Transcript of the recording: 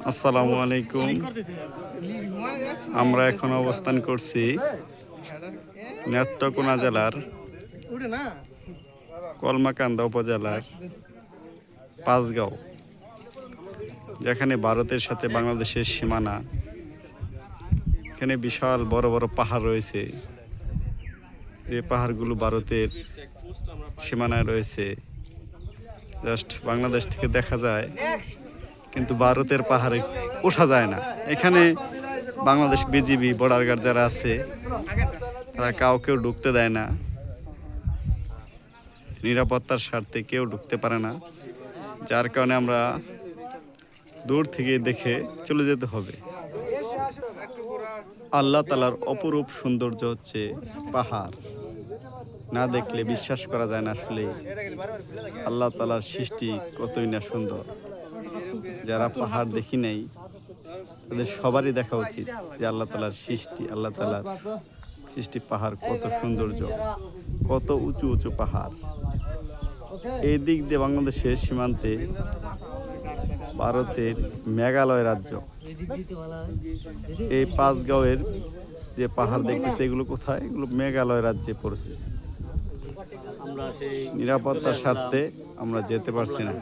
আসসালামু আলাইকুম। আমরা এখন অবস্থান করছি নেত্রকোনা জেলার কলমাকান্দা উপজেলার পাঁচগাঁও, যেখানে ভারতের সাথে বাংলাদেশের সীমানা। এখানে বিশাল বড় বড় পাহাড় রয়েছে, যে পাহাড়গুলো ভারতের সীমানায় রয়েছে। জাস্ট বাংলাদেশ থেকে দেখা যায়, কিন্তু ভারতের পাহাড়ে ওঠা যায় না। এখানে বাংলাদেশ বিজিবি বর্ডার গার্ড যারা আছে, তারা কাউকেও ঢুকতে দেয় না। নিরাপত্তার স্বার্থে কেউ ঢুকতে পারে না, যার কারণে আমরা দূর থেকে দেখে চলে যেতে হবে। আল্লাহ তাআলার অপরূপ সৌন্দর্য হচ্ছে পাহাড়। না দেখলে বিশ্বাস করা যায় না আসলে আল্লাহ তাআলার সৃষ্টি কতই না সুন্দর। যারা পাহাড় দেখি নাই, তাদের সবারই দেখা উচিত যে আল্লাহ তাআলার সৃষ্টি পাহাড় কত সৌন্দর্য, কত উঁচু উঁচু পাহাড়। এই দিক দিয়ে বাংলাদেশের সীমান্তে ভারতের মেঘালয় রাজ্য। এই পাঁচগাঁওয়ের যে পাহাড় দেখতেছে, এগুলো কোথায়? এগুলো মেঘালয় রাজ্যে পড়ছে। নিরাপত্তার স্বার্থে আমরা যেতে পারছি না।